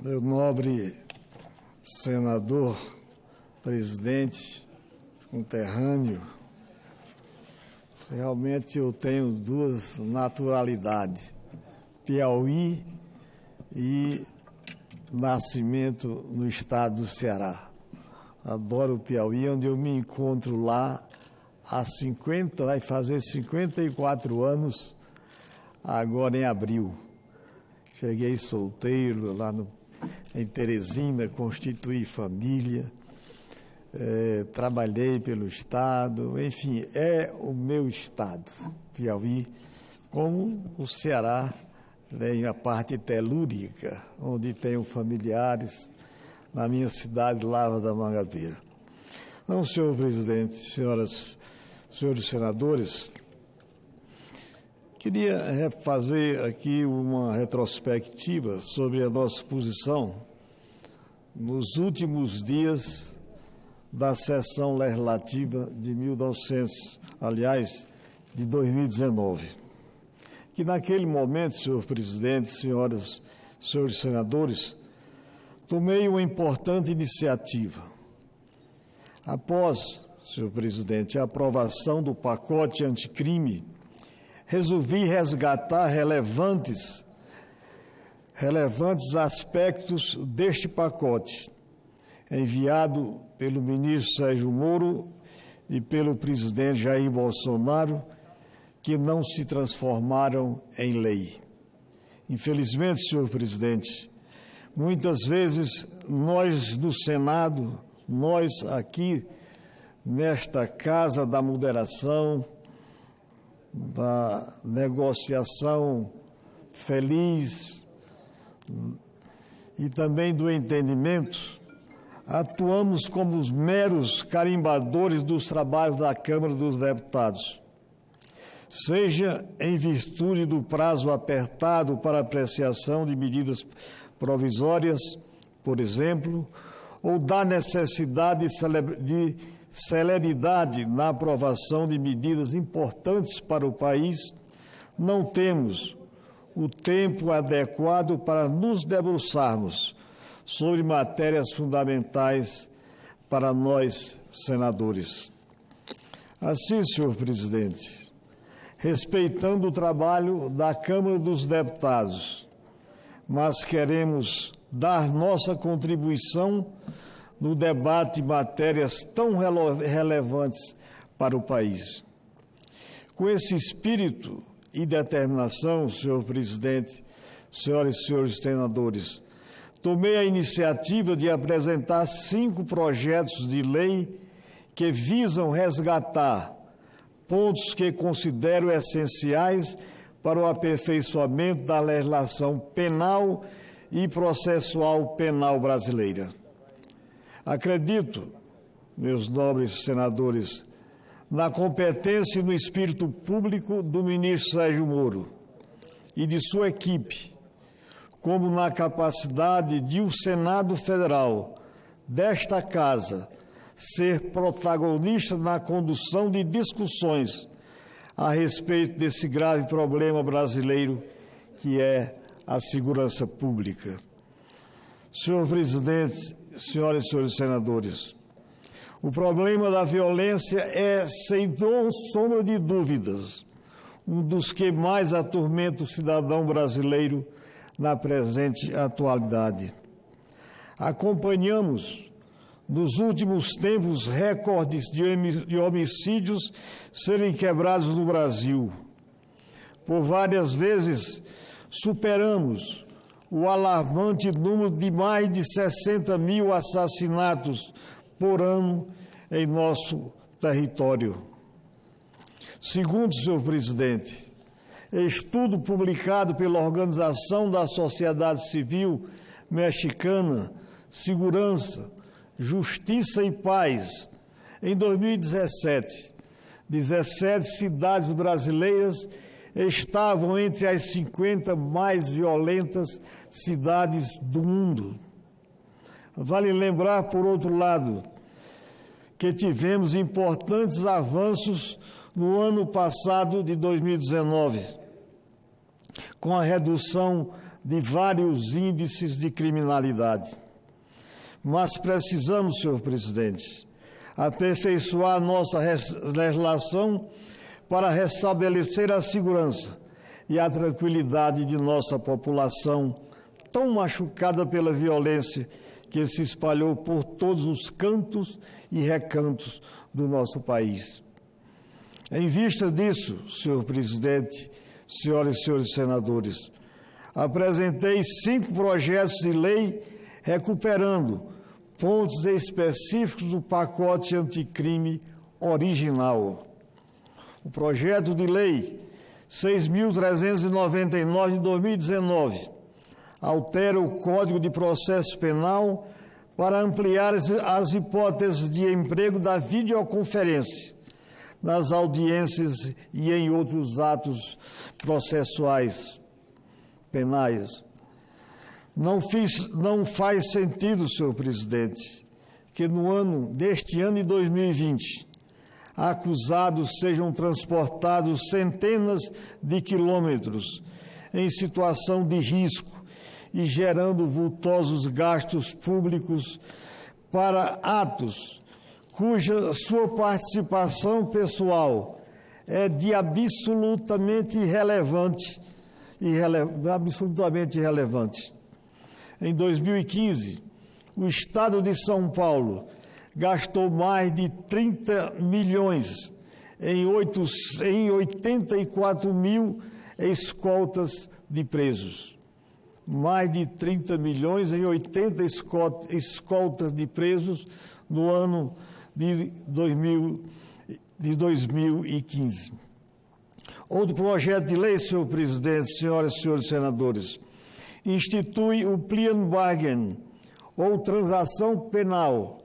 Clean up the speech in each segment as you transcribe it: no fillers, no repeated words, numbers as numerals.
Meu nobre senador, presidente, conterrâneo, realmente eu tenho duas naturalidades, Piauí e nascimento no estado do Ceará. Adoro o Piauí, onde eu me encontro lá vai fazer 54 anos, agora em abril. Cheguei solteiro lá em Teresina, constituí família, trabalhei pelo estado, enfim, é o meu estado, Piauí, como o Ceará, tem a parte telúrica, onde tenho familiares na minha cidade, Lavra da Mangabeira. Então, senhor presidente, senhores senadores, queria fazer aqui uma retrospectiva sobre a nossa posição nos últimos dias da sessão legislativa de 2019. Que naquele momento, senhor presidente, senhores senadores, tomei uma importante iniciativa. Após, senhor presidente, a aprovação do pacote anticrime, resolvi resgatar relevantes aspectos deste pacote, enviado pelo ministro Sérgio Moro e pelo presidente Jair Bolsonaro, que não se transformaram em lei. Infelizmente, senhor presidente, muitas vezes nós no Senado, nós aqui nesta Casa da Moderação, da negociação feliz e também do entendimento, atuamos como os meros carimbadores dos trabalhos da Câmara dos Deputados, seja em virtude do prazo apertado para apreciação de medidas provisórias, por exemplo, ou da necessidade de celeridade na aprovação de medidas importantes para o país, não temos o tempo adequado para nos debruçarmos sobre matérias fundamentais para nós, senadores. Assim, senhor presidente, respeitando o trabalho da Câmara dos Deputados, mas queremos dar nossa contribuição no debate de matérias tão relevantes para o país. Com esse espírito e determinação, senhor presidente, senhoras e senhores senadores, tomei a iniciativa de apresentar 5 projetos de lei que visam resgatar pontos que considero essenciais para o aperfeiçoamento da legislação penal e processual penal brasileira. Acredito, meus nobres senadores, na competência e no espírito público do ministro Sérgio Moro e de sua equipe, como na capacidade de o Senado Federal, desta Casa, ser protagonista na condução de discussões a respeito desse grave problema brasileiro que é a segurança pública. Senhor presidente, senhoras e senhores senadores, o problema da violência é, sem sombra de dúvidas, um dos que mais atormenta o cidadão brasileiro na presente atualidade. Acompanhamos, nos últimos tempos, recordes de homicídios serem quebrados no Brasil. Por várias vezes, superamos o alarmante número de mais de 60 mil assassinatos por ano em nosso território. Segundo, senhor presidente, estudo publicado pela Organização da Sociedade Civil Mexicana, Segurança, Justiça e Paz, em 2017, 17 cidades brasileiras estavam entre as 50 mais violentas cidades do mundo. Vale lembrar, por outro lado, que tivemos importantes avanços no ano passado de 2019, com a redução de vários índices de criminalidade. Mas precisamos, senhor presidente, aperfeiçoar nossa legislação para restabelecer a segurança e a tranquilidade de nossa população, tão machucada pela violência que se espalhou por todos os cantos e recantos do nosso país. Em vista disso, senhor presidente, senhoras e senhores senadores, apresentei 5 projetos de lei recuperando pontos específicos do pacote anticrime original. O projeto de lei 6.399 de 2019 altera o Código de Processo Penal para ampliar as hipóteses de emprego da videoconferência nas audiências e em outros atos processuais penais. Não faz sentido, senhor presidente, que deste ano de 2020, acusados sejam transportados centenas de quilômetros em situação de risco e gerando vultosos gastos públicos para atos cuja sua participação pessoal é de absolutamente irrelevante. Em 2015, o Estado de São Paulo gastou mais de 30 milhões em 84 mil escoltas de presos. Mais de 30 milhões em 80 escoltas de presos no ano de 2015. Outro projeto de lei, senhor presidente, senhoras e senhores senadores, institui o plea bargain, ou transação penal,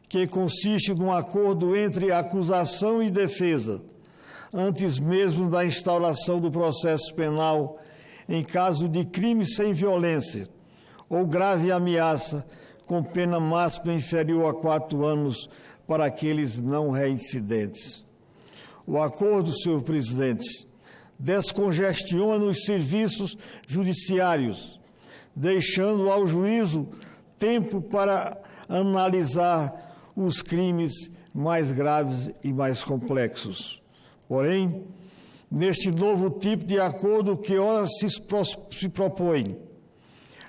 que consiste num acordo entre acusação e defesa, antes mesmo da instauração do processo penal, em caso de crime sem violência ou grave ameaça, com pena máxima inferior a 4 anos para aqueles não reincidentes. O acordo, senhor presidente, descongestiona os serviços judiciários, deixando ao juízo tempo para analisar os crimes mais graves e mais complexos. Porém, neste novo tipo de acordo que ora se propõe,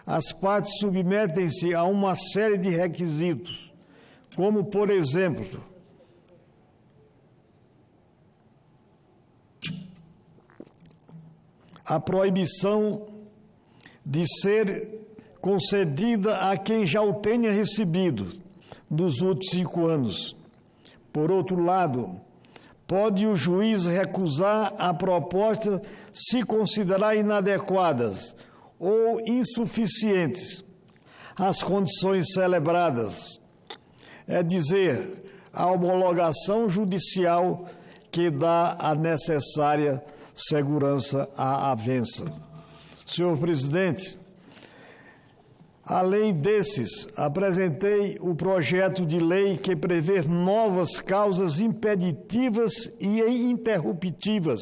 as partes submetem-se a uma série de requisitos, como, por exemplo, a proibição de ser concedida a quem já o tenha recebido nos últimos 5 anos. Por outro lado, pode o juiz recusar a proposta se considerar inadequadas ou insuficientes as condições celebradas, é dizer, a homologação judicial que dá a necessária segurança à avença. Senhor presidente, além desses, apresentei o projeto de lei que prevê novas causas impeditivas e interruptivas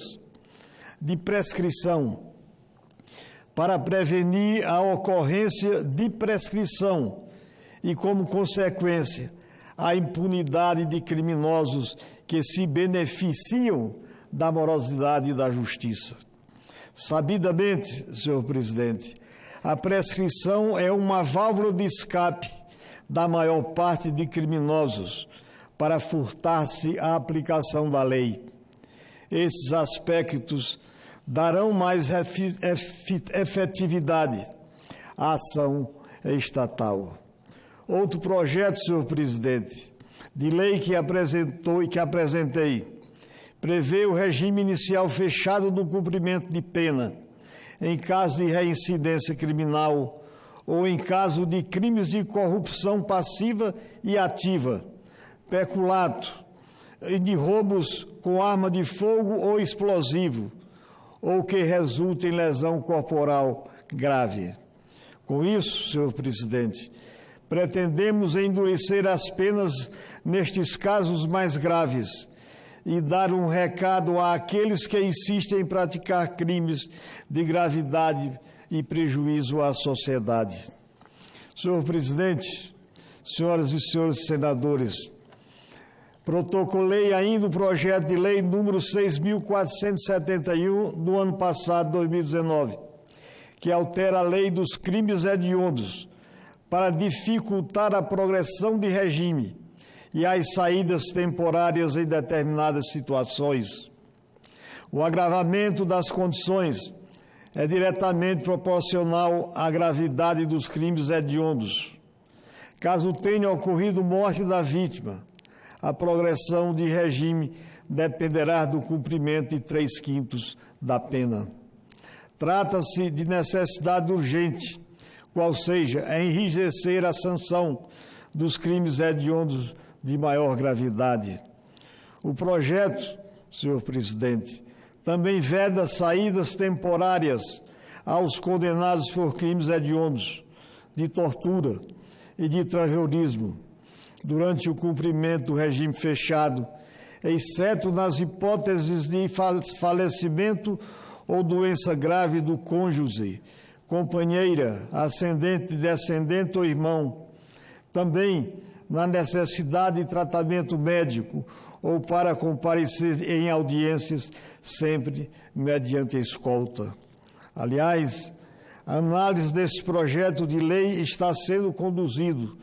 de prescrição para prevenir a ocorrência de prescrição e, como consequência, a impunidade de criminosos que se beneficiam da morosidade da justiça. Sabidamente, senhor presidente, a prescrição é uma válvula de escape da maior parte de criminosos para furtar-se à aplicação da lei. Esses aspectos darão mais efetividade à ação estatal. Outro projeto, senhor presidente, de lei que apresentei, prevê o regime inicial fechado do cumprimento de pena, em caso de reincidência criminal ou em caso de crimes de corrupção passiva e ativa, peculato e de roubos com arma de fogo ou explosivo, ou que resulte em lesão corporal grave. Com isso, senhor presidente, pretendemos endurecer as penas nestes casos mais graves e dar um recado àqueles que insistem em praticar crimes de gravidade e prejuízo à sociedade. Senhor presidente, senhoras e senhores senadores, protocolei ainda o projeto de lei número 6.471 do ano passado, 2019, que altera a lei dos crimes hediondos para dificultar a progressão de regime e as saídas temporárias em determinadas situações. O agravamento das condições é diretamente proporcional à gravidade dos crimes hediondos. Caso tenha ocorrido morte da vítima, a progressão de regime dependerá do cumprimento de 3/5 da pena. Trata-se de necessidade urgente, qual seja, enrijecer a sanção dos crimes hediondos de maior gravidade. O projeto, senhor presidente, também veda saídas temporárias aos condenados por crimes hediondos, de tortura e de terrorismo, durante o cumprimento do regime fechado, exceto nas hipóteses de falecimento ou doença grave do cônjuge, companheira, ascendente, descendente ou irmão. Também na necessidade de tratamento médico ou para comparecer em audiências, sempre mediante escolta. Aliás, a análise desse projeto de lei está sendo conduzido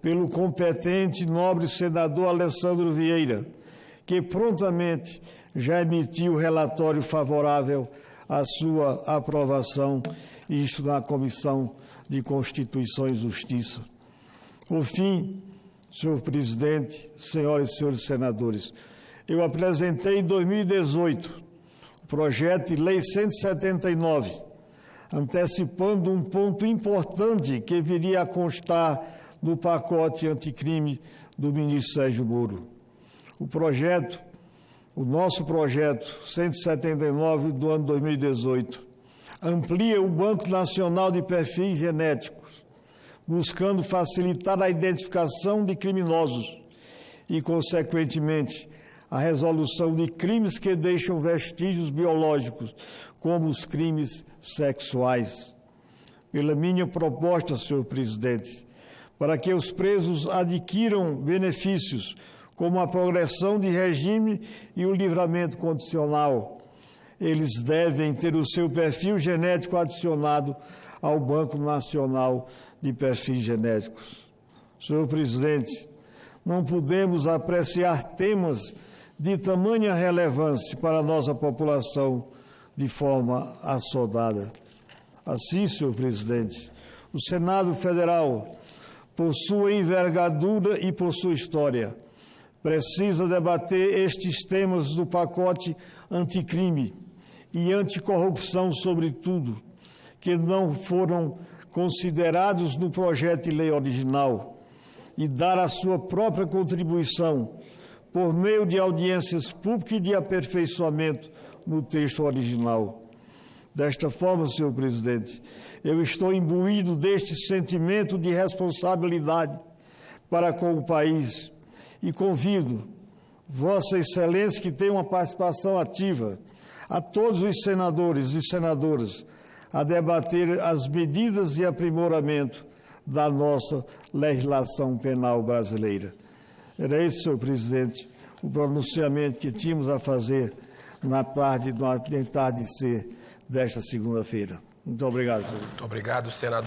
pelo competente e nobre senador Alessandro Vieira, que prontamente já emitiu relatório favorável à sua aprovação, isto na Comissão de Constituição e Justiça. Por fim, senhor presidente, senhoras e senhores senadores, eu apresentei em 2018 o projeto de lei 179, antecipando um ponto importante que viria a constar no pacote anticrime do ministro Sérgio Moro. O nosso projeto 179 do ano 2018 amplia o Banco Nacional de Perfis Genéticos, buscando facilitar a identificação de criminosos e, consequentemente, a resolução de crimes que deixam vestígios biológicos, como os crimes sexuais. Pela minha proposta, senhor presidente, para que os presos adquiram benefícios como a progressão de regime e o livramento condicional, eles devem ter o seu perfil genético adicionado ao Banco Nacional de Perfis Genéticos. Senhor presidente, não podemos apreciar temas de tamanha relevância para a nossa população de forma assodada. Assim, senhor presidente, o Senado Federal, por sua envergadura e por sua história, precisa debater estes temas do pacote anticrime e anticorrupção, sobretudo, que não foram considerados no projeto de lei original, e dar a sua própria contribuição por meio de audiências públicas e de aperfeiçoamento no texto original. Desta forma, senhor presidente, eu estou imbuído deste sentimento de responsabilidade para com o país e convido Vossa Excelência, que tem uma participação ativa, a todos os senadores e senadoras a debater as medidas de aprimoramento da nossa legislação penal brasileira. Era esse, senhor presidente, o pronunciamento que tínhamos a fazer na tarde de ser desta segunda-feira. Muito obrigado, senhor. Muito obrigado, senador.